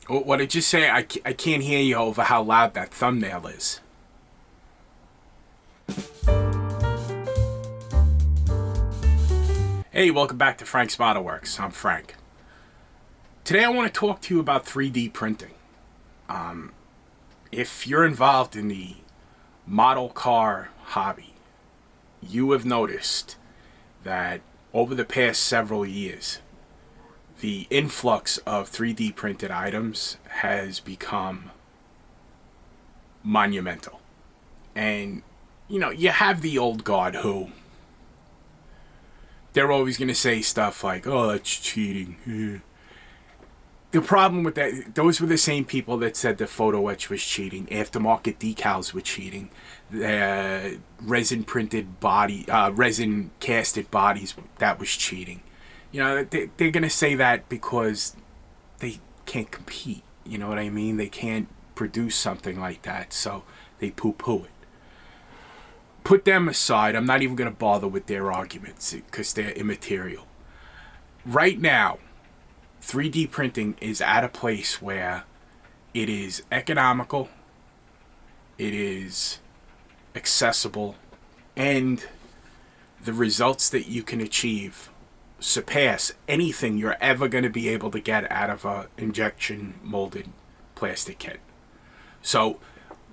What did you say? I can't hear you over how loud that thumbnail is. Hey, welcome back to Frank's Modelworks. I'm Frank. Today I want to talk to you about 3D printing. If you're involved in the model car hobby, you have noticed that over the past several years, the influx of 3D printed items has become monumental. And, you have the old guard who they're always going to say stuff like, oh, that's cheating. The problem with that, those were the same people that said the photo etch was cheating, aftermarket decals were cheating, resin casted bodies, that was cheating. They're going to say that because they can't compete. You know what I mean? They can't produce something like that, so they poo-poo it. Put them aside. I'm not even going to bother with their arguments because they're immaterial. Right now, 3D printing is at a place where it is economical, it is accessible, and the results that you can achieve surpass anything you're ever going to be able to get out of a injection molded plastic kit. So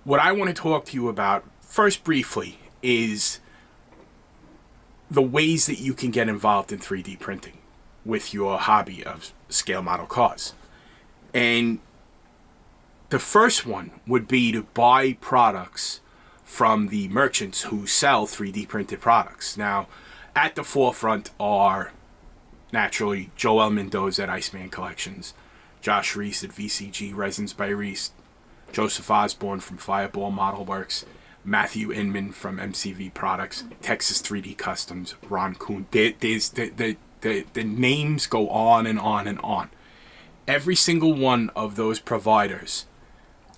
what I want to talk to you about first briefly is the ways that you can get involved in 3D printing with your hobby of scale model cars. And the first one would be to buy products from the merchants who sell 3D printed products. Now, at the forefront are naturally Joel Mendoza at Iceman Collections, Josh Reese at VCG Resins by Reese, Joseph Osborne from Fireball Modelworks, Matthew Inman from MCV Products, Texas 3D Customs, Ron Kuhn. There's the names go on and on and on. Every single one of those providers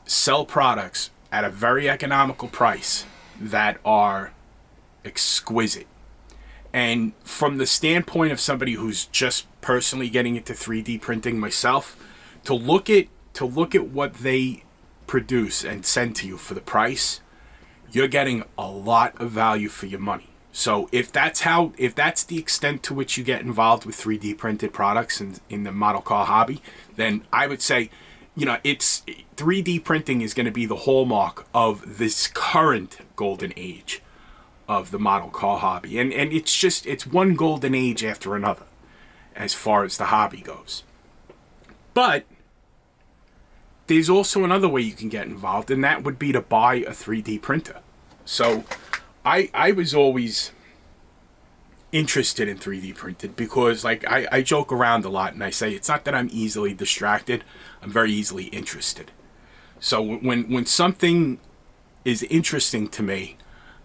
sell products at a very economical price that are exquisite. And from the standpoint of somebody who's just personally getting into 3D printing myself, to look at what they produce and send to you for the price, you're getting a lot of value for your money. So if that's the extent to which you get involved with 3D printed products in the model car hobby, then I would say, it's 3D printing is going to be the hallmark of this current golden age of the model car hobby. And it's one golden age after another as far as the hobby goes. But there's also another way you can get involved, and that would be to buy a 3D printer. So I was always interested in 3D printed because I joke around a lot and I say it's not that I'm easily distracted, I'm very easily interested. So when something is interesting to me,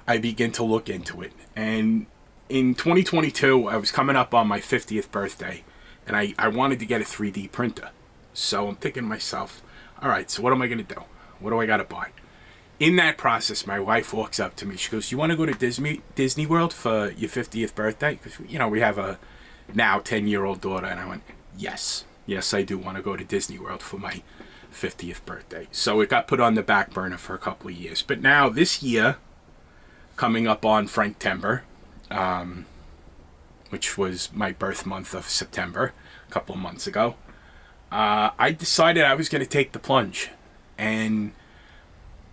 I begin to look into it. And in 2022, I was coming up on my 50th birthday and I wanted to get a 3D printer. So I'm thinking to myself, all right, so what am I going to do? What do I got to buy? In that process, my wife walks up to me. She goes, you want to go to Disney World for your 50th birthday? Because, we have a now 10-year-old daughter. And I went, yes, I do want to go to Disney World for my 50th birthday. So it got put on the back burner for a couple of years. But now this year, coming up on Franktember, which was my birth month of September, a couple of months ago, I decided I was going to take the plunge. And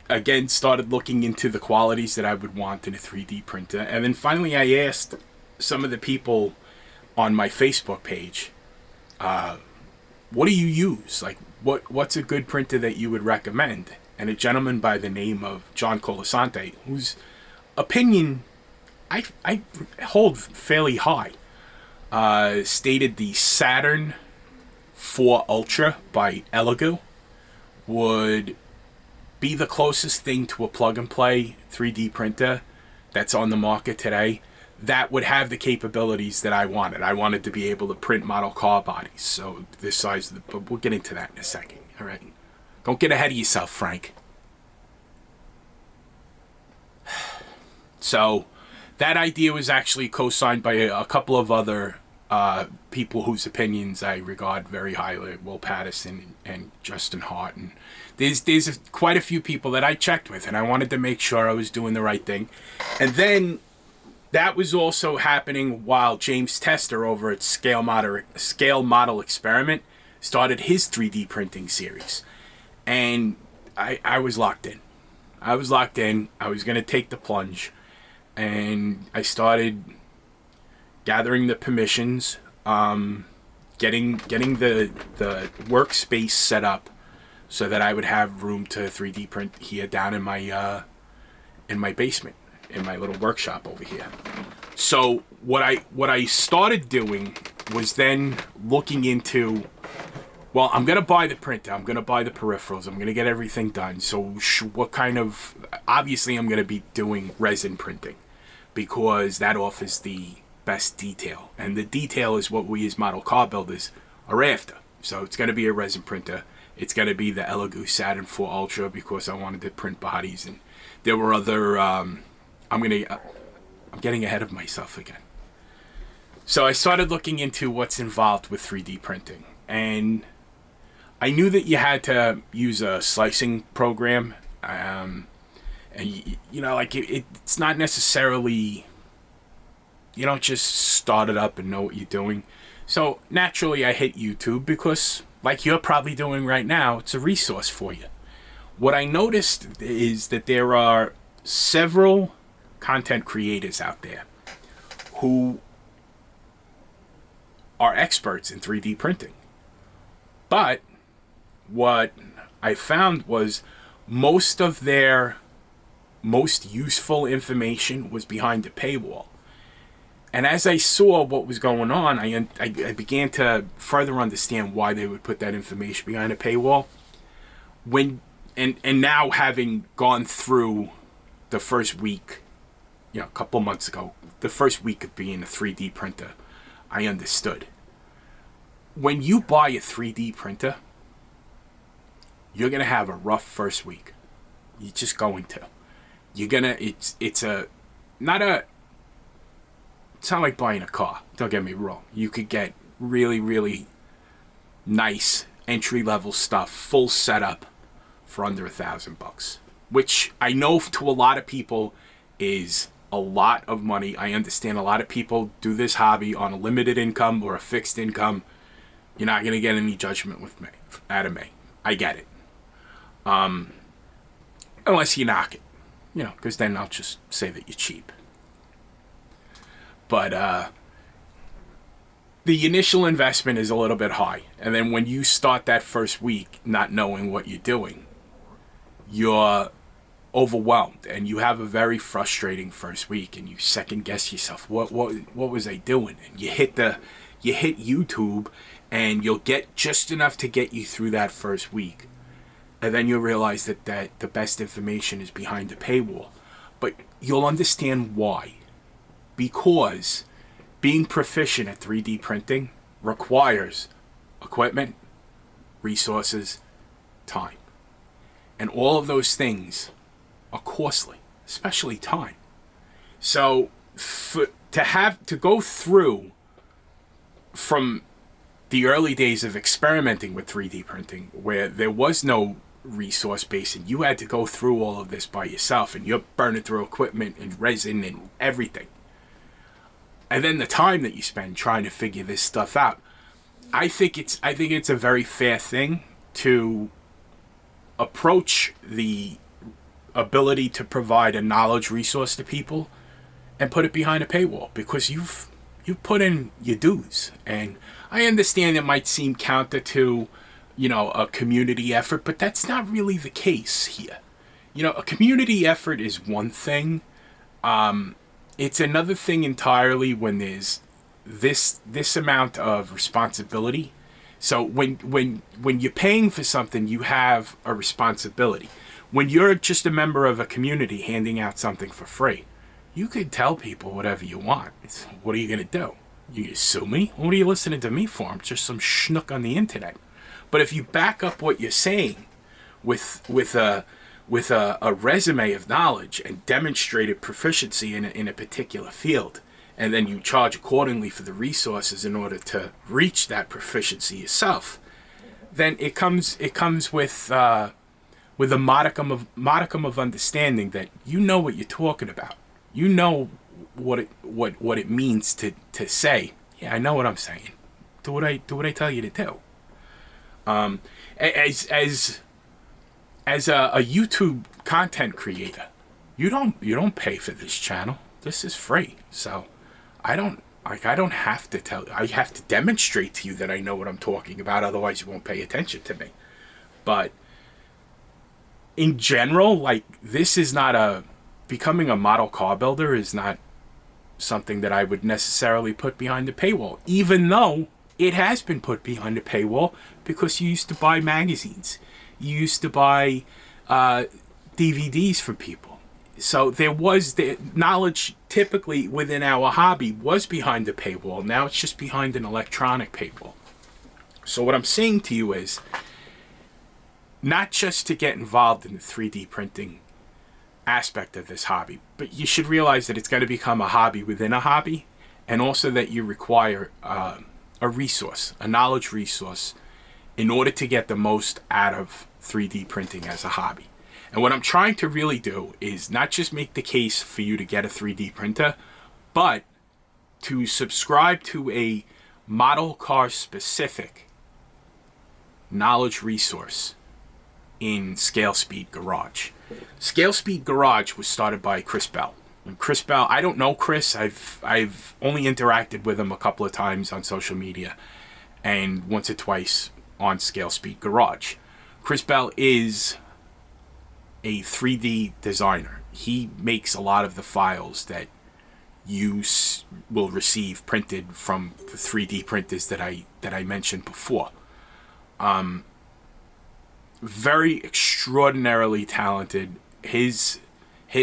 again, started looking into the qualities that I would want in a 3D printer. And then finally I asked some of the people on my Facebook page, what do you use? Like, what's a good printer that you would recommend? And a gentleman by the name of John Colasante, whose opinion I hold fairly high, stated the Saturn 4 Ultra by Elegoo would be the closest thing to a plug-and-play 3D printer that's on the market today that would have the capabilities that I wanted. I wanted to be able to print model car bodies, so this size, but we'll get into that in a second, all right? Don't get ahead of yourself, Frank. So that idea was actually co-signed by a couple of other people whose opinions I regard very highly, Will Patterson and Justin Hart. And there's quite a few people that I checked with, and I wanted to make sure I was doing the right thing. And then that was also happening while James Tester over at Scale Model Experiment started his 3D printing series. And I was locked in. I was going to take the plunge. And I started gathering the permissions, getting the workspace set up so that I would have room to 3D print here down in my basement, in my little workshop over here. So what I started doing was then looking into, well, I'm going to buy the printer, I'm going to buy the peripherals, I'm going to get everything done. So what kind of, obviously I'm going to be doing resin printing because that offers the best detail. And the detail is what we as model car builders are after. So it's going to be a resin printer. It's going to be the Elegoo Saturn 4 Ultra because I wanted to print bodies. And there were other, I'm getting ahead of myself again. So I started looking into what's involved with 3D printing. And I knew that you had to use a slicing program. And, you know, like it's not necessarily, you don't just start it up and know what you're doing. So naturally I hit YouTube because, like you're probably doing right now, it's a resource for you. What I noticed is that there are several content creators out there who are experts in 3D printing. But what I found was most of their most useful information was behind a paywall. And as I saw what was going on, I began to further understand why they would put that information behind a paywall. And now having gone through the first week, you know, a couple months ago, the first week of being a 3D printer, I understood. When you buy a 3D printer, you're going to have a rough first week. You're just going to. You're going to, it's not like buying a car. Don't get me wrong. You could get really, really nice entry-level stuff, full setup for under $1,000, which I know to a lot of people is a lot of money. I understand a lot of people do this hobby on a limited income or a fixed income. You're not going to get any judgment out of me. I get it. Unless you knock it, you know, because then I'll just say that you're cheap. But the initial investment is a little bit high. And then when you start that first week not knowing what you're doing, you're overwhelmed and you have a very frustrating first week and you second guess yourself. What was I doing? And you hit YouTube and you'll get just enough to get you through that first week. And then you'll realize that the best information is behind the paywall. But you'll understand why. Because being proficient at 3D printing requires equipment, resources, time. And all of those things are costly, especially time. So to go through from the early days of experimenting with 3D printing, where there was no resource base and you had to go through all of this by yourself and you're burning through equipment and resin and everything. And then the time that you spend trying to figure this stuff out. I think it's a very fair thing to approach the ability to provide a knowledge resource to people and put it behind a paywall because you've put in your dues. And I understand it might seem counter to, you know, a community effort, but that's not really the case here. You know, a community effort is one thing. It's another thing entirely when there's this amount of responsibility. So when you're paying for something, you have a responsibility. When you're just a member of a community handing out something for free, you could tell people whatever you want. What are you going to do? You gonna sue me? What are you listening to me for? I'm just some schnook on the internet. But if you back up what you're saying with a resume of knowledge and demonstrated proficiency in a particular field, and then you charge accordingly for the resources in order to reach that proficiency yourself, then it comes with a modicum of understanding that you know what you're talking about. You know what it means to say, yeah, I know what I'm saying. Do what I tell you to do. As a YouTube content creator, you don't pay for this channel. This is free. So I don't have to tell. I have to demonstrate to you that I know what I'm talking about. Otherwise, you won't pay attention to me. But in general, like, this is not becoming a model car builder is not something that I would necessarily put behind the paywall, even though it has been put behind the paywall because you used to buy magazines. You used to buy DVDs from people. So there was the knowledge typically within our hobby was behind the paywall. Now it's just behind an electronic paywall. So what I'm saying to you is not just to get involved in the 3D printing aspect of this hobby, but you should realize that it's going to become a hobby within a hobby, and also that you require a resource, a knowledge resource, in order to get the most out of 3D printing as a hobby. And what I'm trying to really do is not just make the case for you to get a 3D printer, but to subscribe to a model car specific knowledge resource in Scale Speed Garage. Scale Speed Garage was started by Chris Bell. And Chris Bell, I don't know Chris. I've only interacted with him a couple of times on social media and once or twice on Scale Speed Garage. Chris Bell is a 3D designer. He makes a lot of the files that you will receive printed from the 3D printers that I mentioned before. Very extraordinarily talented. His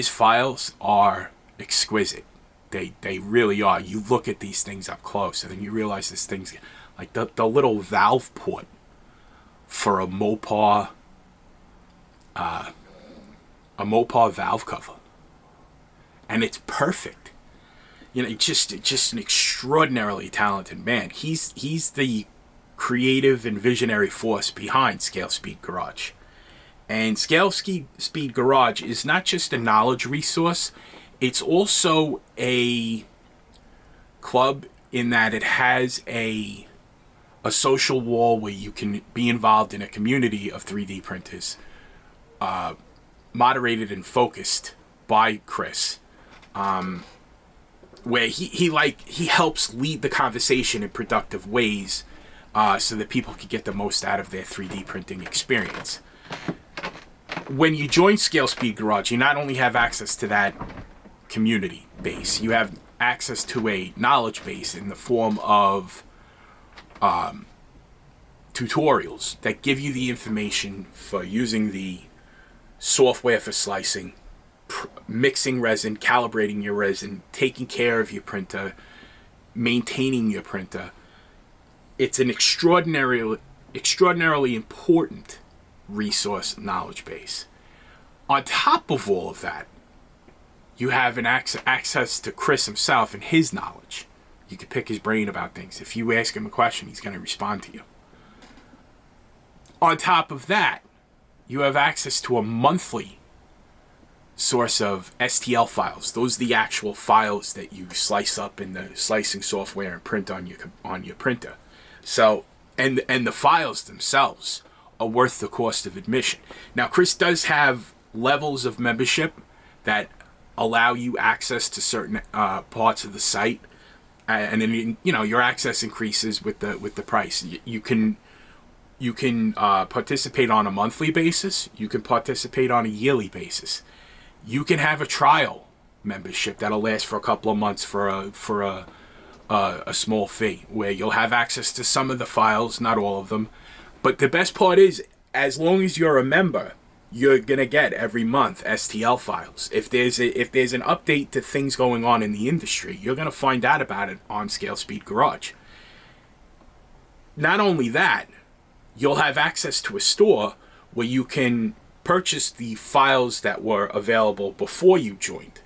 files are exquisite. They really are. You look at these things up close and then you realize this thing's like the little valve port for a Mopar valve cover, and it's perfect. You know, just an extraordinarily talented man. He's the creative and visionary force behind Scale Speed Garage. And Scale Speed Garage is not just a knowledge resource, it's also a club in that it has a social wall where you can be involved in a community of 3D printers, moderated and focused by Chris, where he helps lead the conversation in productive ways, so that people can get the most out of their 3D printing experience. When you join Scale Speed Garage, you not only have access to that community base, you have access to a knowledge base in the form of tutorials that give you the information for using the software for slicing, mixing resin, calibrating your resin, taking care of your printer, maintaining your printer. It's an extraordinarily important resource knowledge base. On top of all of that, you have an access to Chris himself and his knowledge. You can pick his brain about things. If you ask him a question, he's going to respond to you. On top of that, you have access to a monthly source of STL files. Those are the actual files that you slice up in the slicing software and print on your printer. So, and the files themselves are worth the cost of admission. Now, Chris does have levels of membership that allow you access to certain parts of the site, and then your access increases with the price. You can participate on a monthly basis. You can participate on a yearly basis. You can have a trial membership that'll last for a couple of months for a small fee, where you'll have access to some of the files, not all of them. But the best part is, as long as you're a member, you're gonna get every month STL files. If there's an update to things going on in the industry, you're gonna find out about it on Scale Speed Garage. Not only that, you'll have access to a store where you can purchase the files that were available before you joined.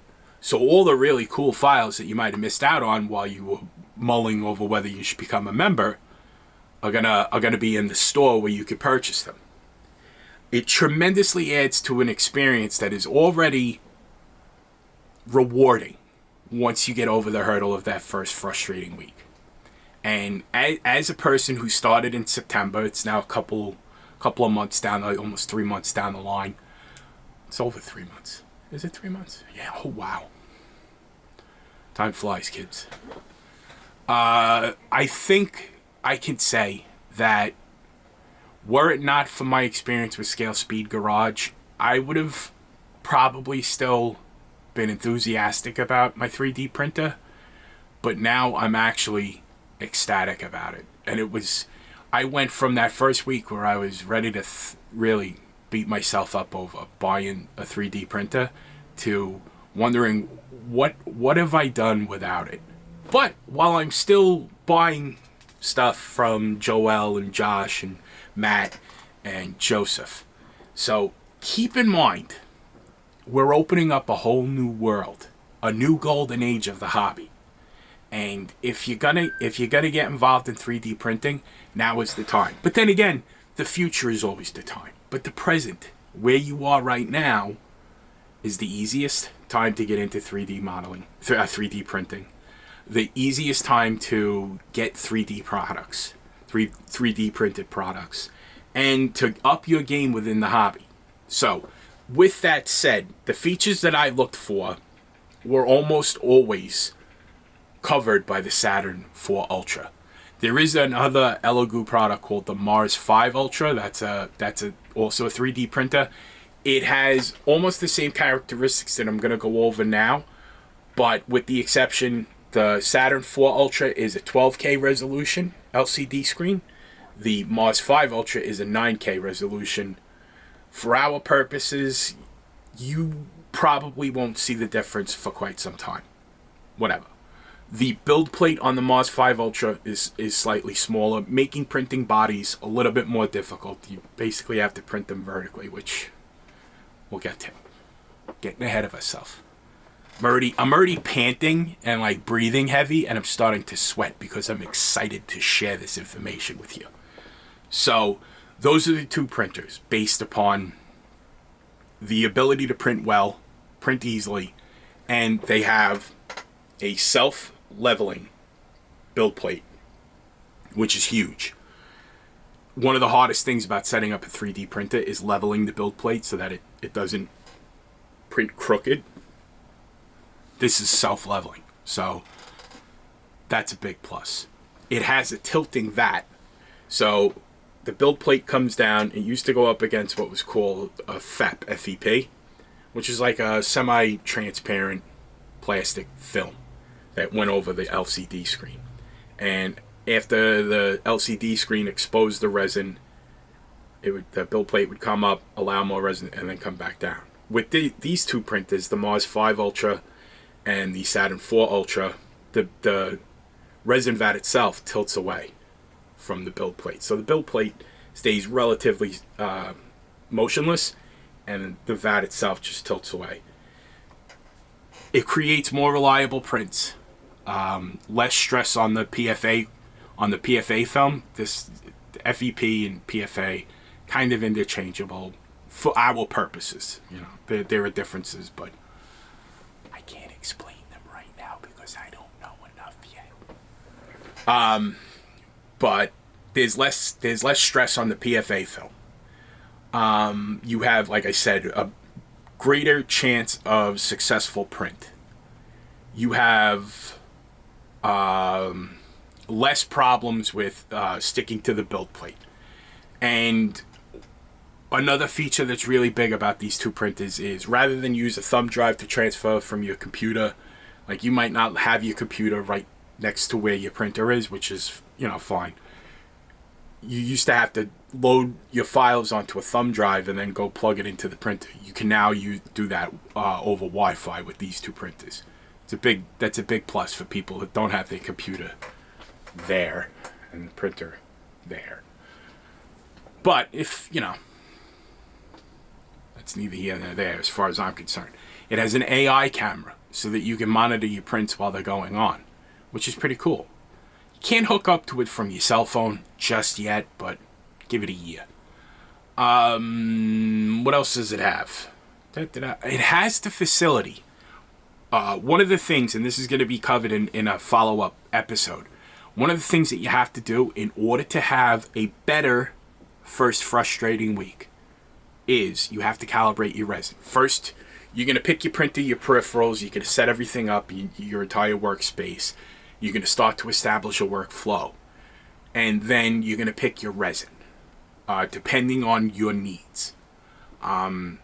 So all the really cool files that you might have missed out on while you were mulling over whether you should become a member are gonna be in the store where you could purchase them. It tremendously adds to an experience that is already rewarding once you get over the hurdle of that first frustrating week. And as a person who started in September, it's now a couple of months down, almost 3 months down the line. It's over 3 months. Is it 3 months? Yeah. Oh, wow. Time flies, kids. I think I can say that were it not for my experience with Scale Speed Garage, I would have probably still been enthusiastic about my 3D printer. But now I'm actually ecstatic about it. And I went from that first week where I was ready to really beat myself up over buying a 3D printer to wondering what have I done without it. But while I'm still buying stuff from Joel and Josh and Matt and Joseph, so keep in mind, we're opening up a whole new world, a new golden age of the hobby. And if you're gonna get involved in 3D printing, now is the time. But then again, the future is always the time. But the present, where you are right now, is the easiest time to get into 3D modeling, 3D printing. The easiest time to get 3D products, 3D printed products, and to up your game within the hobby. So, with that said, the features that I looked for were almost always covered by the Saturn IV Ultra. There is another Elegoo product called the Mars 5 Ultra. That's also a 3D printer. It has almost the same characteristics that I'm going to go over now, but with the exception, the Saturn IV Ultra is a 12K resolution LCD screen. The Mars 5 Ultra is a 9K resolution. For our purposes, you probably won't see the difference for quite some time. Whatever. The build plate on the Mars 5 Ultra is slightly smaller, making printing bodies a little bit more difficult. You basically have to print them vertically, which we'll get to. Getting ahead of ourselves. I'm already panting and like breathing heavy, and I'm starting to sweat because I'm excited to share this information with you. So those are the two printers based upon the ability to print well, print easily, and they have a self-leveling build plate, which is huge. One of the hardest things about setting up a 3D printer is leveling the build plate so that it doesn't print crooked. This is self-leveling, so that's a big plus. It has a tilting vat, so the build plate comes down. It used to go up against what was called a FEP, F-E-P, which is like a semi-transparent plastic film that went over the LCD screen. And after the LCD screen exposed the resin, the build plate would come up, allow more resin, and then come back down. With these two printers, the Mars 5 Ultra and the Saturn IV Ultra, the resin vat itself tilts away from the build plate. So the build plate stays relatively motionless, and the vat itself just tilts away. It creates more reliable prints, less stress on the PFA film. This FEP and PFA kind of interchangeable for our purposes. You know, there are differences, but I can't explain them right now because I don't know enough yet. But there's less stress on the PFA film. You have, like I said, a greater chance of successful print. You have less problems with sticking to the build plate. And another feature that's really big about these two printers is rather than use a thumb drive to transfer from your computer, like you might not have your computer right next to where your printer is, which is, fine. You used to have to load your files onto a thumb drive and then go plug it into the printer. You can now do that over Wi-Fi with these two printers. That's a big plus for people that don't have their computer there and the printer there. But if, That's neither here nor there as far as I'm concerned. It has an AI camera so that you can monitor your prints while they're going on, which is pretty cool. You can't hook up to it from your cell phone just yet, but give it a year. What else does it have? It has the facility. One of the things, and this is going to be covered in a follow-up episode, one of the things that you have to do in order to have a better first frustrating week is you have to calibrate your resin. First, you're going to pick your printer, your peripherals, you're going to set everything up, your entire workspace. You're going to start to establish a workflow. And then you're going to pick your resin, depending on your needs. And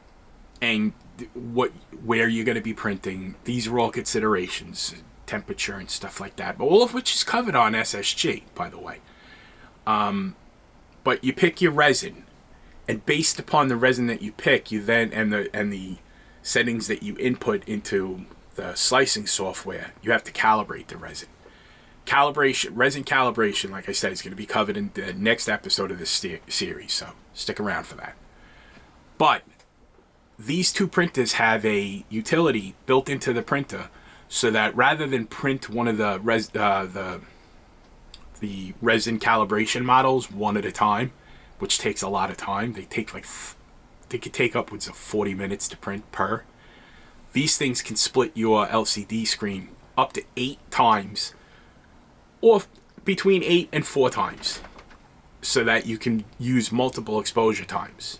where you're going to be printing. These are all considerations, temperature and stuff like that, but all of which is covered on SSG, by the way. But you pick your resin, and based upon the resin that you pick, you then and the settings that you input into the slicing software, you have to calibrate the resin. Resin calibration, like I said, is going to be covered in the next episode of this series, so stick around for that. But these two printers have a utility built into the printer so that rather than print one of the resin calibration models one at a time, which takes a lot of time, they could take upwards of 40 minutes to print per. These things can split your LCD screen up to 8 times, or between 8 and 4 times, so that you can use multiple exposure times.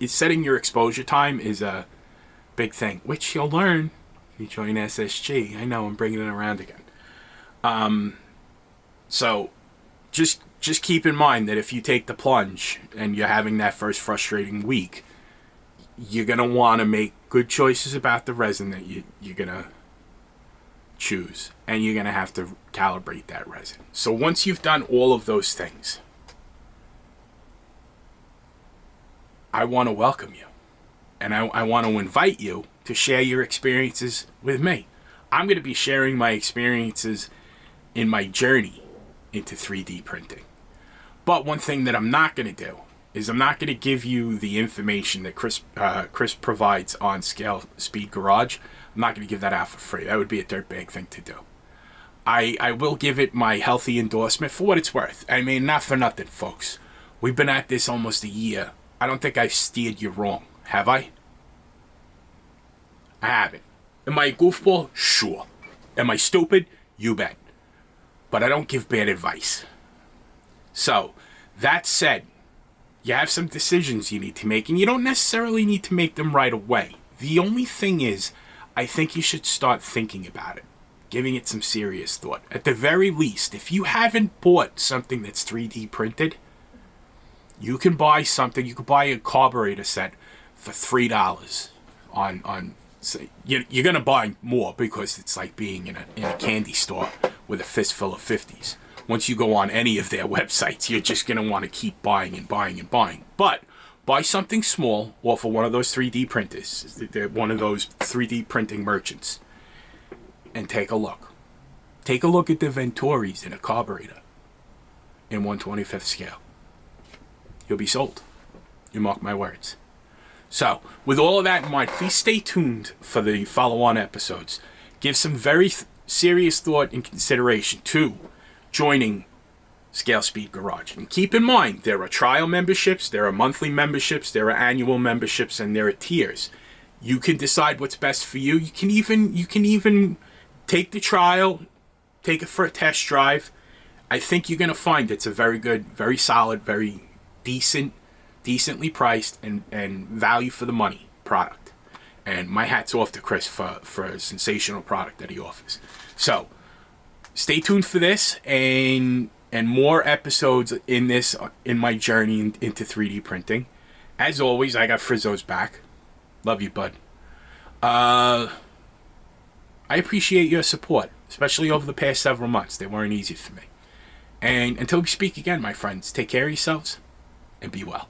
Setting your exposure time is a big thing, which you'll learn if you join SSG. I know I'm bringing it around again. So just keep in mind that if you take the plunge and you're having that first frustrating week, you're going to want to make good choices about the resin that you're going to choose, and you're going to have to calibrate that resin. So once you've done all of those things, I want to welcome you, and I want to invite you to share your experiences with me. I'm going to be sharing my experiences in my journey into 3D printing. But one thing that I'm not going to do is I'm not going to give you the information that Chris provides on Scale Speed Garage. I'm not going to give that out for free. That would be a dirtbag thing to do. I will give it my healthy endorsement for what it's worth. I mean, not for nothing, folks. We've been at this almost a year. I don't think I've steered you wrong, have I? I haven't. Am I a goofball? Sure. Am I stupid? You bet. But I don't give bad advice. So, that said, you have some decisions you need to make, and you don't necessarily need to make them right away. The only thing is, I think you should start thinking about it, giving it some serious thought. At the very least, if you haven't bought something that's 3D printed, you can buy something. You could buy a carburetor set for $3 on say, you're going to buy more because it's like being in a candy store with a fistful of 50s. Once you go on any of their websites, you're just going to want to keep buying and buying and buying. But buy something small off of one of those 3D printers, one of those 3D printing merchants, and take a look. Take a look at the Venturis in a carburetor in 1/25th scale. You'll be sold. You mark my words. So, with all of that in mind, please stay tuned for the follow-on episodes. Give some very serious thought and consideration to joining Scale Speed Garage. And keep in mind, there are trial memberships, there are monthly memberships, there are annual memberships, and there are tiers. You can decide what's best for you. You can even take the trial, take it for a test drive. I think you're going to find it's a very good, very solid, very decently priced and value for the money product. And my hat's off to Chris for a sensational product that he offers. So stay tuned for this and more episodes in my journey into 3D printing. As always, I got Frizzo's back. Love you, bud. I appreciate your support, especially over the past several months. They weren't easy for me. And until we speak again, my friends, take care of yourselves and be well.